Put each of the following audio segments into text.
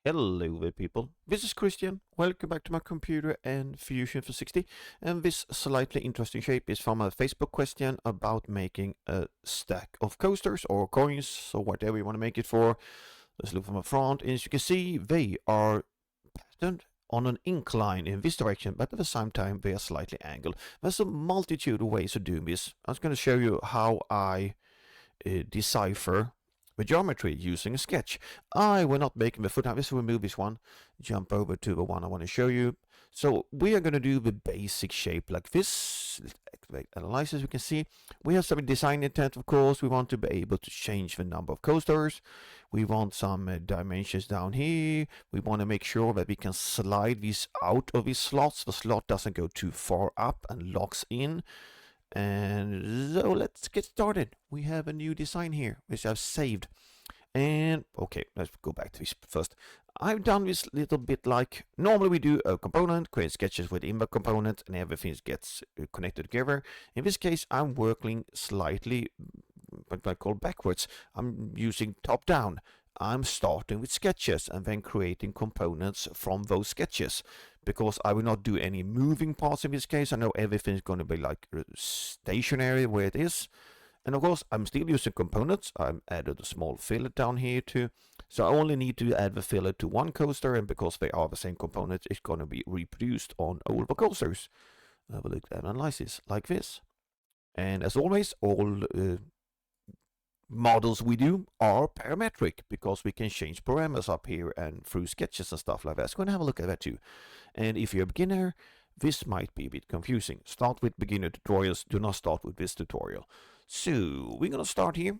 Hello there people, this is Christian, welcome back to my computer and Fusion for 60, and this slightly interesting shape is from a Facebook question about making a stack of coasters or coins or whatever you want to make it for. Let's look from the front, and as you can see they are patterned on an incline in this direction, but at the same time they are slightly angled. There's a multitude of ways of doing this. I'm just going to show you how I decipher the geometry using a sketch. I will not make the foot. Let's remove this one, jump over to the one I want to show you. So we are going to do the basic shape like this. Let's activate analysis. We can see we have some design intent, of course. We want to be able to change the number of coasters. We want some dimensions down here. We want to make sure that we can slide these out of these slots. The slot doesn't go too far up and locks in. And so let's get started. We have a new design here, which I've saved. And okay, let's go back to this first. I've done this little bit like normally we do a component, create sketches within the component, and everything gets connected together. In this case, I'm working slightly what I call backwards. I'm using top down. I'm starting with sketches and then creating components from those sketches, because I will not do any moving parts in this case. I know everything is going to be like stationary where it is. And of course, I'm still using components. I've added a small fillet down here too. So I only need to add the fillet to one coaster, and because they are the same components, it's going to be reproduced on all the coasters. Have a look at analysis like this. And as always, all models we do are parametric, because we can change parameters up here and through sketches and stuff like that. So we're going to have a look at that too. And if you're a beginner, this might be a bit confusing. Start with beginner tutorials. Do not start with this tutorial. So we're going to start here.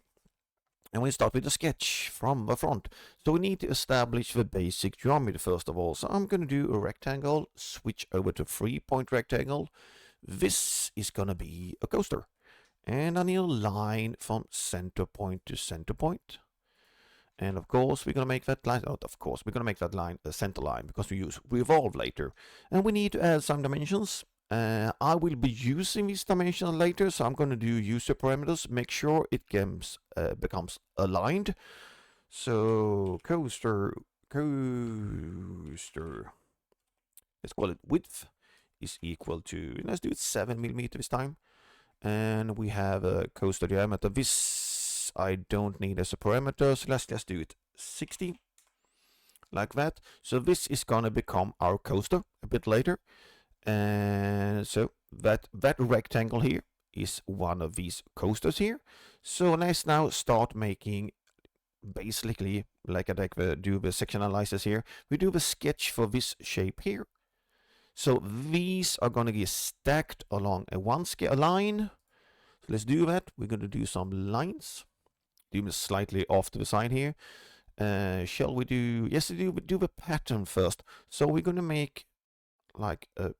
And we start with a sketch from the front. So we need to establish the basic geometry first of all. So I'm going to do a rectangle, switch over to 3-point rectangle. This is going to be a coaster. And I need a line from center point to center point. And of course, we're going to make that line, not of course, we're going to make that line a center line, because we use revolve later. And we need to add some dimensions. I will be using these dimensions later, so I'm going to do user parameters, make sure it becomes aligned. So coaster, let's call it width is equal to, let's do it 7mm this time. And we have a coaster diameter. This I don't need as a parameter, so let's just do it 60, like that. So this is gonna become our coaster a bit later. And so that rectangle here is one of these coasters here. So let's now start making, basically, like I do the section analysis here, we do the sketch for this shape here. So these are going to get stacked along a line. So let's do that. We're going to do some lines. Do them slightly off to the side here. Shall we do? Yes, we do the pattern first. So we're going to make like a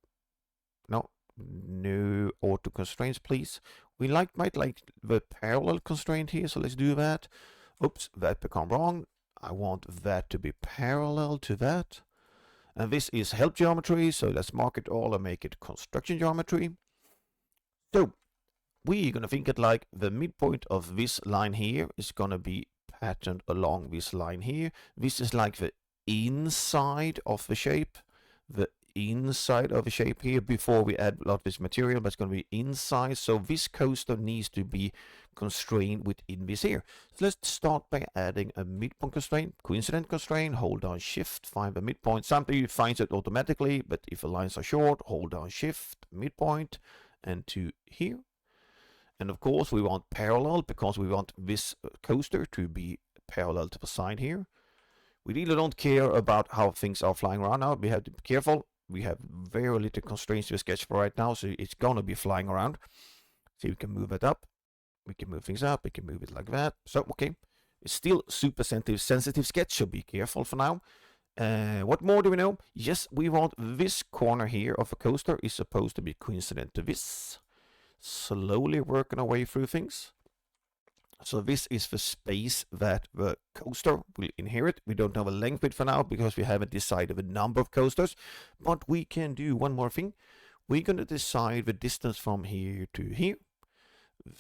no auto constraints, please. We might like the parallel constraint here. So let's do that. Oops, that became wrong. I want that to be parallel to that. And this is help geometry, so let's mark it all and make it construction geometry. So we're going to think it like the midpoint of this line here is going to be patterned along this line here. This is like the inside of the shape. The inside of the shape here before we add a lot of this material, but it's going to be inside. So this coaster needs to be constrained within this here. So let's start by adding a midpoint constraint, coincident constraint. Hold down shift, find the midpoint. Something finds it automatically, but if the lines are short, hold down shift, midpoint, and to here. And of course we want parallel, because we want this coaster to be parallel to the side here. We really don't care about how things are flying around now. We have to be careful. We have very little constraints to sketch for right now, so it's gonna be flying around. See, we can move it up. We can move things up. We can move it like that. So, okay. It's still super sensitive sketch, so be careful for now. What more do we know? Yes, we want this corner here of a coaster is supposed to be coincident to this. Slowly working our way through things. So this is the space that the coaster will inherit. We don't know the length of it for now, because we haven't decided the number of coasters. But we can do one more thing. We're going to decide the distance from here to here.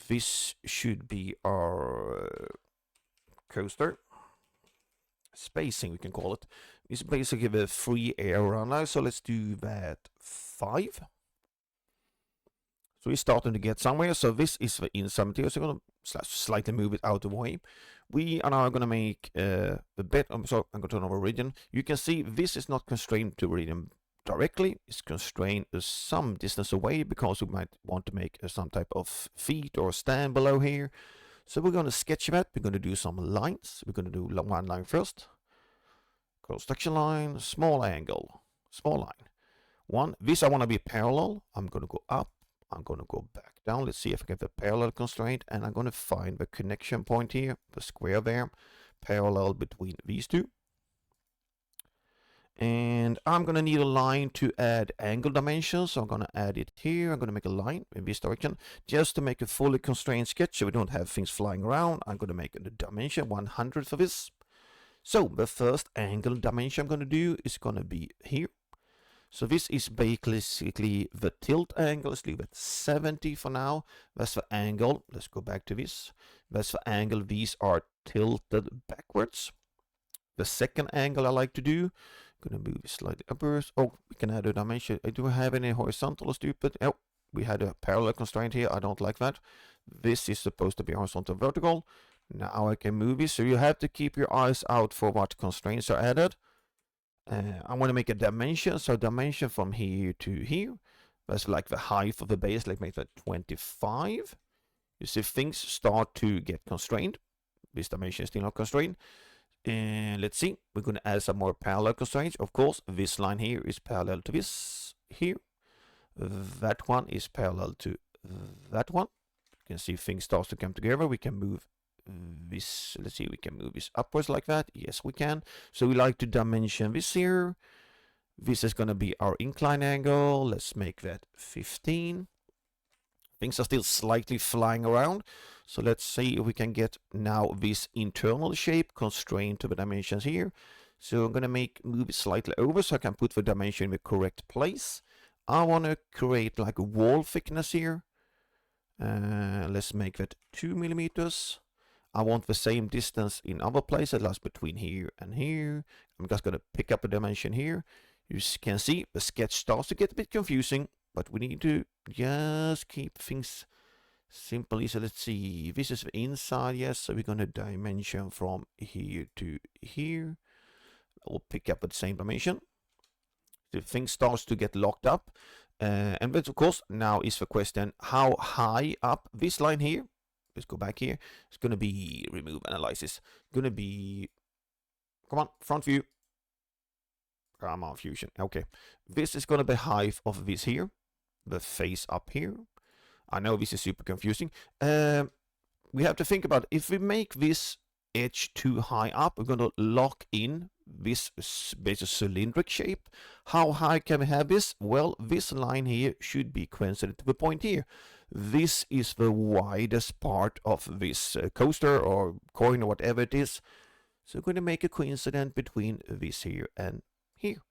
This should be our coaster. spacing, we can call it. It's basically the free air around now, so let's do that 5. So we're starting to get somewhere. So this is the inside material, so I'm going to slightly move it out of the way. We are now going to make the bed. So I'm going to turn over origin. You can see this is not constrained to origin directly. It's constrained some distance away because we might want to make some type of feet or stand below here. So we're going to sketch that. We're going to do some lines. We're going to do one line first. Construction line, small angle, small line. One, this I want to be parallel. I'm going to go up. I'm going to go back down. Let's see if I get the parallel constraint. And I'm going to find the connection point here, the square there, parallel between these two. And I'm going to need a line to add angle dimensions. So I'm going to add it here. I'm going to make a line in this direction just to make a fully constrained sketch so we don't have things flying around. I'm going to make the dimension 100 for this. So the first angle dimension I'm going to do is going to be here. So this is basically the tilt angle. Let's leave it 70 for now. That's the angle. Let's go back to this. That's the angle. These are tilted backwards. The second angle I like to do, I'm going to move it slightly upwards. Oh, we can add a dimension. Do I have any horizontal or stupid? Oh, we had a parallel constraint here. I don't like that. This is supposed to be horizontal vertical. Now I can move it. So you have to keep your eyes out for what constraints are added. I want to make a dimension. So dimension from here to here. That's like the height of the base. Let's make that 25. You see things start to get constrained. This dimension is still not constrained. And let's see, we're going to add some more parallel constraints. Of course, this line here is parallel to this here. That one is parallel to that one. You can see things start to come together. We can move this, let's see, we can move this upwards like that. Yes, we can. So we like to dimension this here. This is going to be our incline angle. Let's make that 15. Things are still slightly flying around. So let's see if we can get now this internal shape constrained to the dimensions here. So I'm going to move it slightly over so I can put the dimension in the correct place. I want to create like a wall thickness here. Let's make that 2 millimeters. I want the same distance in other places, that's between here and here. I'm just going to pick up a dimension here. You can see the sketch starts to get a bit confusing, but we need to just keep things simple. So let's see, this is the inside, yes, so we're going to dimension from here to here. We'll pick up at the same dimension. The thing starts to get locked up. And but of course, now is the question, how high up this line here? Let's go back here. It's going to be remove analysis. Going to be, come on, front view. Come on, fusion. Okay. This is going to be height of this here. The face up here. I know this is super confusing. We have to think about if we make this edge too high up, we're going to lock in this basic cylindric shape. How high can we have this? Well, this line here should be coincident to the point here. This is the widest part of this coaster or coin or whatever it is. So we're going to make a coincident between this here and here.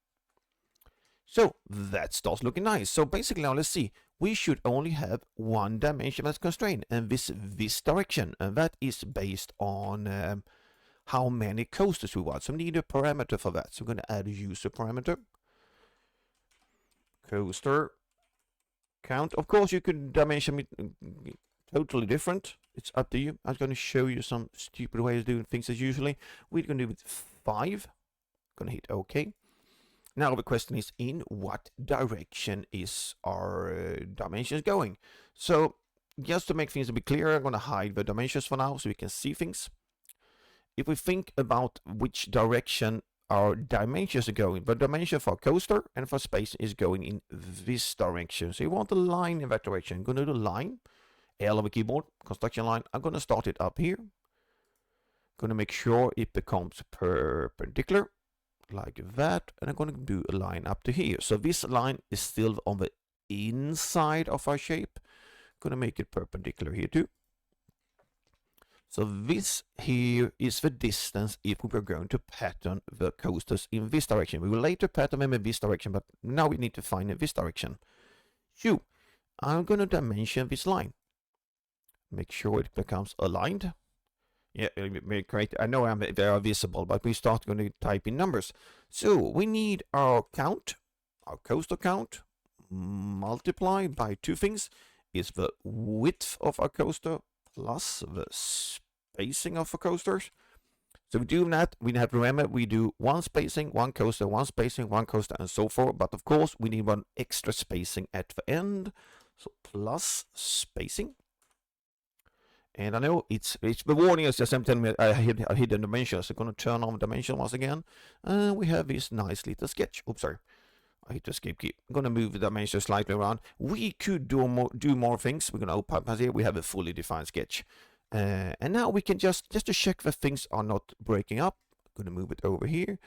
So that starts looking nice. So basically now let's see. We should only have one dimension that's constrained, and this direction, and that is based on how many coasters we want. So we need a parameter for that. So we're going to add a user parameter. Coaster count. Of course, you could dimension it totally different. It's up to you. I'm going to show you some stupid ways of doing things as usually. We're going to do it 5. Going to hit OK. Now the question is, in what direction is our dimensions going? So just to make things a bit clearer, I'm going to hide the dimensions for now so we can see things. If we think about which direction our dimensions are going, the dimension for coaster and for space is going in this direction. So you want a line in that direction. I'm going to do a line, L on the keyboard, construction line. I'm going to start it up here. Going to make sure it becomes perpendicular. Like that, and I'm going to do a line up to here. So this line is still on the inside of our shape. Going to make it perpendicular here too. So this here is the distance if we were going to pattern the coasters in this direction. We will later pattern them in this direction, but now we need to find in this direction. So I'm going to dimension this line. Make sure it becomes aligned. Yeah, very great. I know they are visible, but we start going to type in numbers. So we need our count, our coaster count, multiplied by two things. Is the width of our coaster plus the spacing of the coasters. So we do that. We have to remember we do one spacing, one coaster, one spacing, one coaster, and so forth. But of course, we need one extra spacing at the end. So plus spacing. And I know it's the warning is just telling me I hid the dimensions. So I'm going to turn on dimension once again. And we have this nice little sketch. Oops, sorry. I hit the escape key. I'm going to move the dimensions slightly around. We could do more things. We're going to open up here. We have a fully defined sketch. And now we can just to check that things are not breaking up. I'm going to move it over here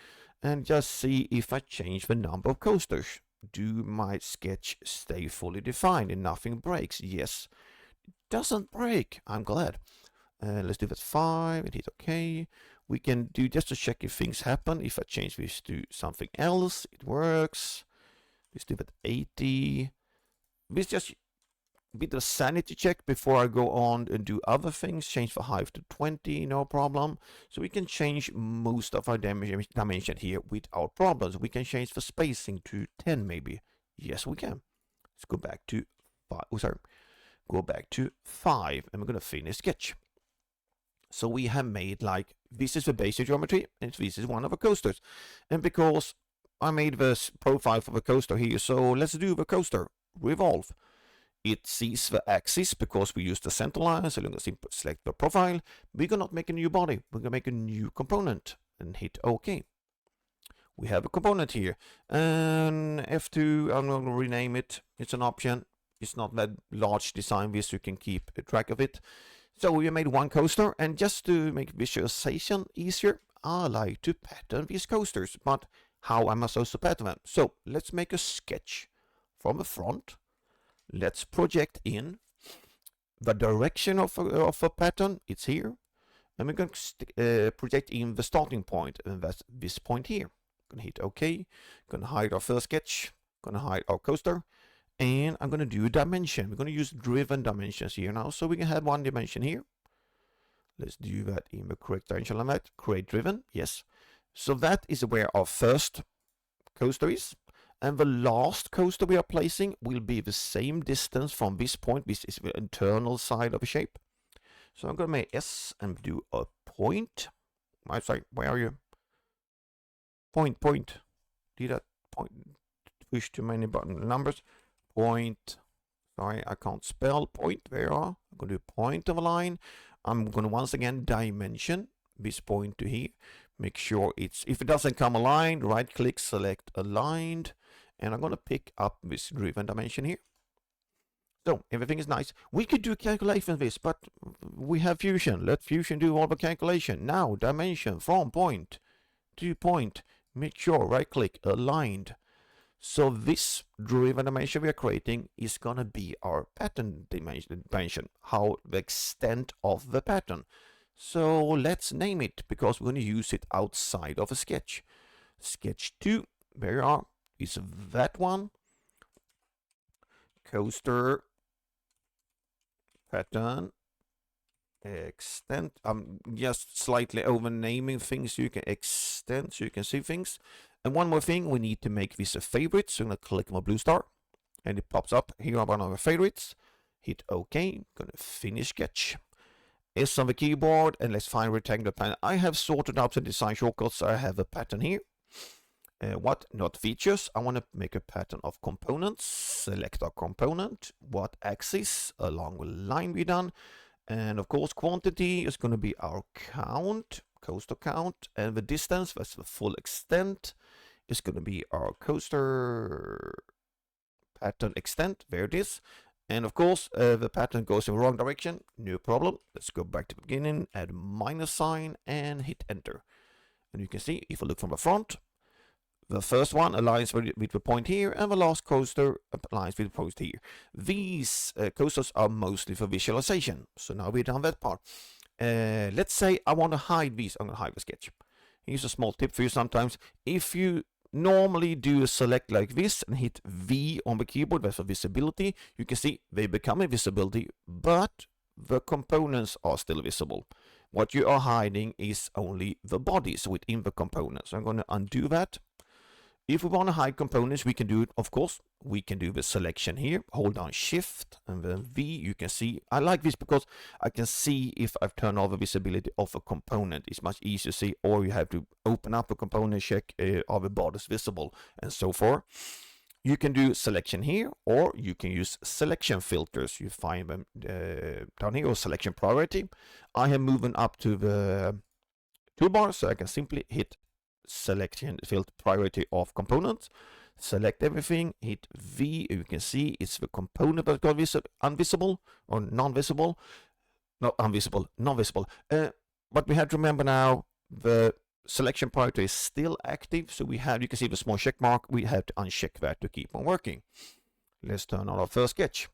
and just see if I change the number of coasters. Do my sketch stay fully defined and nothing breaks? Yes. It doesn't break. I'm glad. Let's do that 5 and hit OK. We can do just to check if things happen. If I change this to something else, it works. Let's do that 80. This just a bit of sanity check before I go on and do other things. Change the height to 20, no problem. So we can change most of our dimension here without problems. We can change the spacing to 10 maybe. Yes, we can. Let's go back to 5. Oh, sorry. Go back to 5 and we're going to finish sketch. So we have made like, this is the basic geometry and this is one of the coasters. And because I made this profile for the coaster here, so let's do the coaster. Revolve. It sees the axis because we use the center line, so let's select the profile. We're going to make a new body. We're going to make a new component and hit OK. We have a component here. And F2, I'm going to rename it. It's an option. It's not that large design this, you can keep track of it. So we made one coaster, and just to make visualization easier, I like to pattern these coasters. But how am I supposed to pattern them? So let's make a sketch from the front. Let's project in the direction of a pattern. It's here. And we're going to project in the starting point, and that's this point here. I'm going to hit OK. Going to hide our first sketch. Going to hide our coaster. And I'm going to do a dimension. We're going to use driven dimensions here now. So we can have one dimension here. Let's do that in the correct dimension limit. Create driven. Yes. So that is where our first coaster is. And the last coaster we are placing will be the same distance from this point. This is the internal side of the shape. So I'm going to make S and do a point. I'm sorry, where are you? Point. Did that point? Push too many button numbers. Point. Sorry, I can't spell point. There are. I'm going to do point of a line. I'm going to once again dimension this point to here. Make sure it's, if it doesn't come aligned, right click, select aligned. And I'm going to pick up this driven dimension here. So everything is nice. We could do calculation of this, but we have Fusion. Let Fusion do all the calculation. Now dimension from point to point. Make sure right click aligned. So this driven dimension we are creating is going to be our pattern dimension. How the extent of the pattern. So let's name it because we're going to use it outside of a sketch. Sketch 2. There you are. Is that one. Coaster pattern extent. I'm just slightly over naming things so you can extend so you can see things. And one more thing, we need to make this a favorite. So I'm going to click on the blue star and it pops up. Here are one of our favorites. Hit OK. Going to finish sketch. S on the keyboard and let's find rectangular pattern. I have sorted out the design shortcuts. I have a pattern here. What? Not features. I want to make a pattern of components. Select our component. What axis along the line we done. And of course, quantity is going to be our count, coaster count. And the distance, that's the full extent, is going to be our coaster pattern extent. There it is. And of course, the pattern goes in the wrong direction. No problem. Let's go back to the beginning, add a minus sign, and hit enter. And you can see, if I look from the front, the first one aligns with the point here, and the last coaster aligns with the point here. These coasters are mostly for visualization. So now we've done that part. Let's say I want to hide these. I'm going to hide the sketch. Here's a small tip for you sometimes. If you normally do a select like this and hit V on the keyboard, that's for visibility, you can see they become a visibility, but the components are still visible. What you are hiding is only the bodies within the components. So I'm going to undo that. If we want to hide components, we can do it, of course. We can do the selection here, hold down Shift and then V. You can see, I like this because I can see if I've turned off the visibility of a component. It's much easier to see, or you have to open up a component, check are the borders visible, and so forth. You can do selection here, or you can use selection filters. You find them down here, or selection priority. I have moved up to the toolbar, so I can simply hit selection filter priority of components, select everything, hit V. You can see it's the component that got unvisible or non-visible, not unvisible, non-visible. But we have to remember now the selection priority is still active, so we have, you can see the small check mark. We have to uncheck that to keep on working. Let's turn on our first sketch.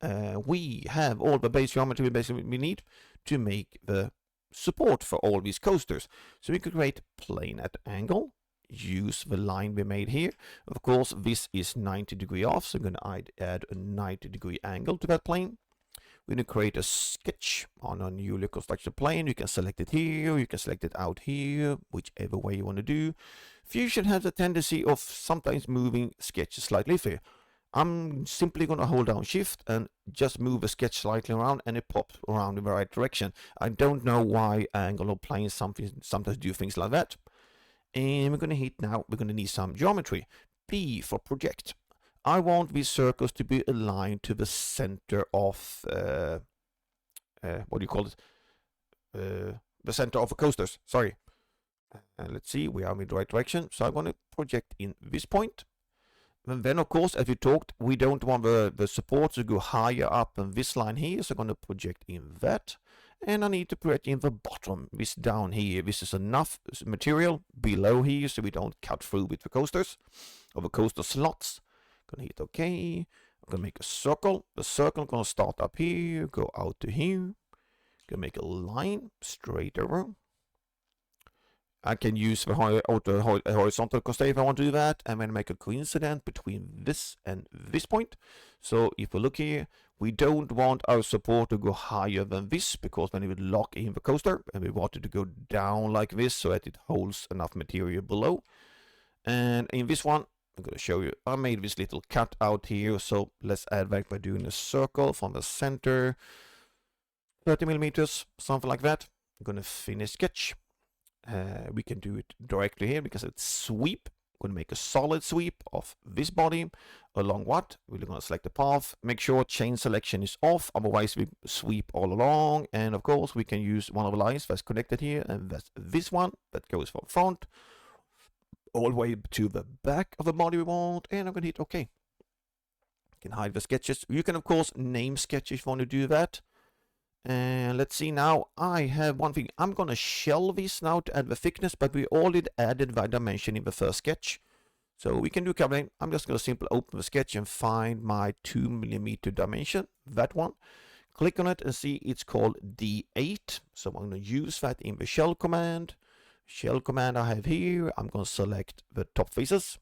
We have all the base geometry we need to make the support for all these coasters. So we could create plane at angle, use the line we made here. Of course, this is 90° off, so I'm going to add a 90° angle to that plane. We're going to create a sketch on a newly constructed plane. You can select it here, you can select it out here, whichever way you want to do. Fusion has a tendency of sometimes moving sketches slightly here. I'm simply going to hold down Shift and just move the sketch slightly around, and it pops around in the right direction. I don't know why angle or planes sometimes do things like that. And we're going to hit now, we're going to need some geometry. P for project. I want these circles to be aligned to the center of, what do you call it? The center of the coasters, sorry. Let's see, we are in the right direction. So I'm going to project in this point. And then, of course, as we talked, we don't want the support to go higher up than this line here, so I'm going to project in that. And I need to project in the bottom, this down here. This is enough material below here, so we don't cut through with the coasters, or the coaster slots. I'm going to hit OK. I'm going to make a circle. The circle is going to start up here, go out to here. I'm going to make a line straight over. I can use the horizontal constraint if I want to do that, and then make a coincidence between this and this point. So if we look here, we don't want our support to go higher than this, because then it would lock in the coaster, and we want it to go down like this so that it holds enough material below. And in this one, I'm going to show you, I made this little cut out here, so let's add that by doing a circle from the center, 30 millimeters, something like that. I'm going to finish sketch. We can do it directly here because it's sweep. We're going to make a solid sweep of this body along what? We're going to select the path. Make sure chain selection is off, otherwise we sweep all along. And of course, we can use one of the lines that's connected here, and that's this one that goes from front all the way to the back of the body we want. And I'm going to hit OK. You can hide the sketches. You can, of course, name sketches if you want to do that. And let's see now, I have one thing. I'm going to shelve this now to add the thickness, but we already added the dimension in the first sketch. So we can do covering. I'm just going to simply open the sketch and find my 2 millimeter dimension, that one. Click on it and see it's called D8. So I'm going to use that in the shell command. Shell command I have here. I'm going to select the top faces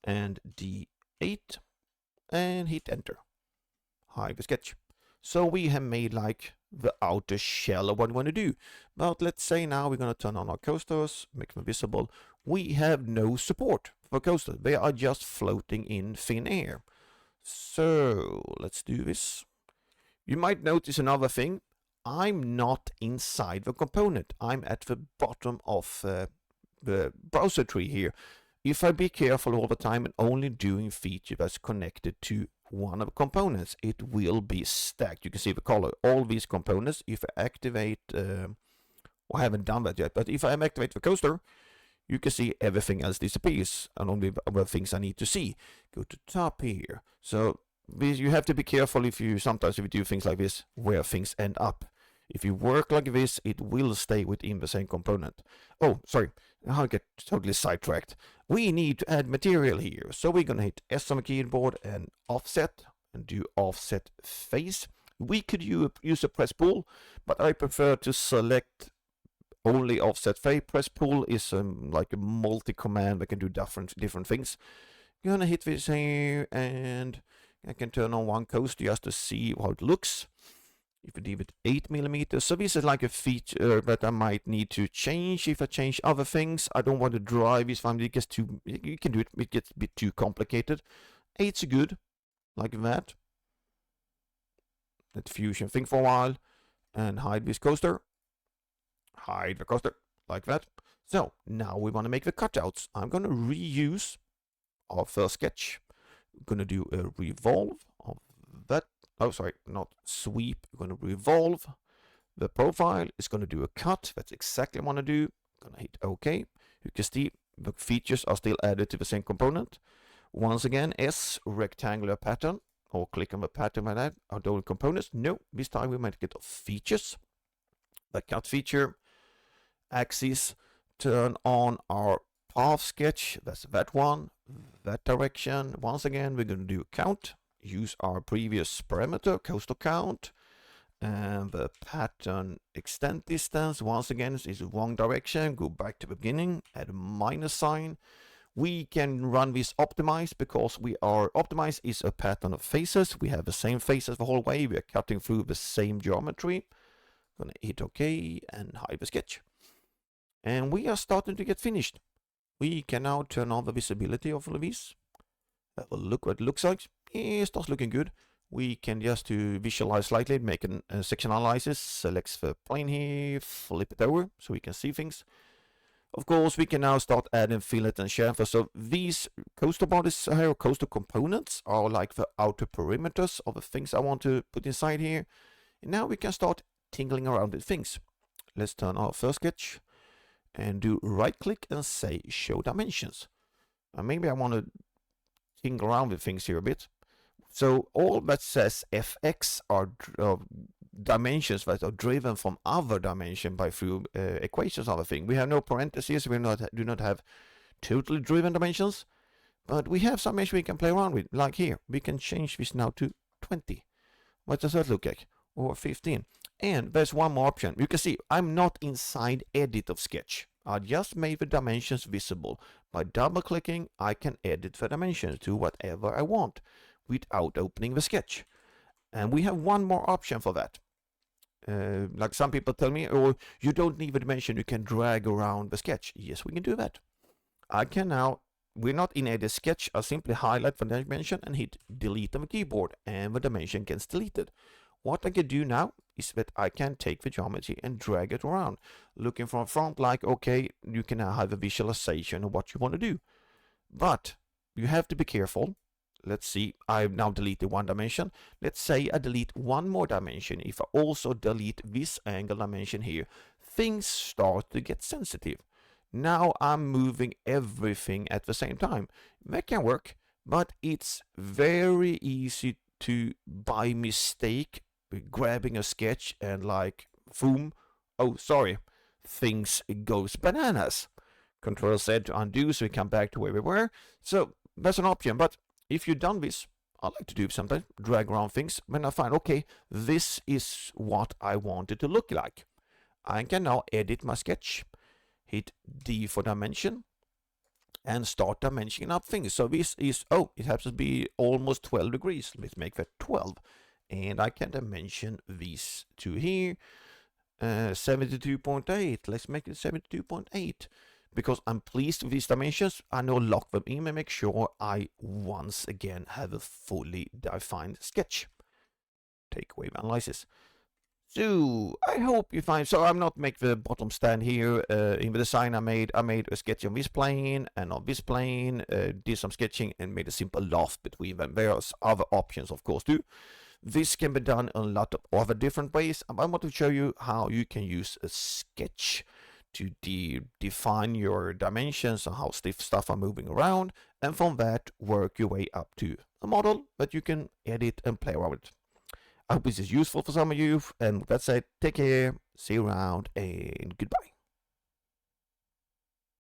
and D8 and hit enter. Hide the sketch. So we have made like the outer shell of what we want to do. But let's say now we're going to turn on our coasters, make them visible. We have no support for coasters. They are just floating in thin air. So let's do this. You might notice another thing. I'm not inside the component. I'm at the bottom of the browser tree here. If I be careful all the time and only doing feature that's connected to one of the components, it will be stacked. You can see the color. All these components, if I activate, well, I haven't done that yet, but if I activate the coaster, you can see everything else disappears, and only the things I need to see. Go to top here. So you have to be careful if you do things like this, where things end up. If you work like this, it will stay within the same component. Oh, sorry, I'll get totally sidetracked. We need to add material here. So we're going to hit S on the keyboard and offset, and do offset face. We could use a press pull, but I prefer to select only offset face. Press pull is like a multi-command that can do different things. I'm going to hit this here, and I can turn on one coast just to see how it looks. If we leave it 8 millimeters, so this is like a feature that I might need to change if I change other things. I don't want to drive this one, it gets too, you can do it, it gets a bit too complicated. 8's good, like that. Let Fusion think for a while, and hide this coaster. Hide the coaster, like that. So, now we want to make the cutouts. I'm going to reuse our first sketch. I'm going to do a revolve of that. Oh, sorry, not sweep. We're going to revolve the profile. It's going to do a cut. That's exactly what I want to do. I'm going to hit OK. You can see the features are still added to the same component. Once again, S, rectangular pattern, or click on the pattern like that. Are those components? No, this time we might get features. The cut feature, axis, turn on our path sketch. That's that one, that direction. Once again, we're going to do a count. Use our previous parameter, coastal count, and the pattern extent distance. Once again, is the wrong direction. Go back to the beginning, add a minus sign. We can run this optimize because we are optimize is a pattern of faces. We have the same faces the whole way. We are cutting through the same geometry. Gonna hit OK and hide the sketch. And we are starting to get finished. We can now turn on the visibility of all of these. Have a look what it looks like. It starts looking good. We can just to visualize slightly, make a section analysis, select the plane here, flip it over so we can see things. Of course, we can now start adding fillet and chamfer. So these coaster bodies here, or coaster components, are like the outer perimeters of the things I want to put inside here. And now we can start tingling around with things. Let's turn our first sketch and do right click and say show dimensions. And maybe I want to tingle around with things here a bit. So all that says fx are dimensions that are driven from other dimension by through equations of a thing. We have no parentheses, we do not have totally driven dimensions, but we have some measure we can play around with, like here. We can change this now to 20. What does that look like? Or 15. And there's one more option. You can see I'm not inside edit of sketch. I just made the dimensions visible. By double clicking, I can edit the dimensions to whatever I want without opening the sketch. And we have one more option for that. Like some people tell me, oh, you don't need a dimension, you can drag around the sketch. Yes, we can do that. I can now, we're not in edit sketch, I simply highlight the dimension and hit delete on the keyboard, and the dimension gets deleted. What I can do now is that I can take the geometry and drag it around. Looking from front, like, okay, you can now have a visualization of what you want to do. But you have to be careful. Let's see, I've now deleted one dimension. Let's say I delete one more dimension. If I also delete this angle dimension here, things start to get sensitive. Now I'm moving everything at the same time. That can work, but it's very easy to, by mistake, grabbing a sketch and like, boom, oh, sorry, things goes bananas. Control Z to undo so we come back to where we were. So that's an option, but if you've done this, I like to do sometimes, drag around things, when I find, okay, this is what I want it to look like. I can now edit my sketch, hit D for dimension, and start dimensioning up things. So this is, oh, it happens to be almost 12 degrees. Let's make that 12. And I can dimension these two here, 72.8. Let's make it 72.8. Because I'm pleased with these dimensions, I now lock them in and make sure I once again have a fully defined sketch. Take away the analysis. So I hope you find, so I'm not make the bottom stand here. In the design I made a sketch on this plane and on this plane, did some sketching and made a simple loft between them. There's other options of course too. This can be done in a lot of other different ways. I want to show you how you can use a sketch to define your dimensions and how stiff stuff are moving around, and from that work your way up to a model that you can edit and play around with. I hope this is useful for some of you, and with that said, take care, see you around, and goodbye.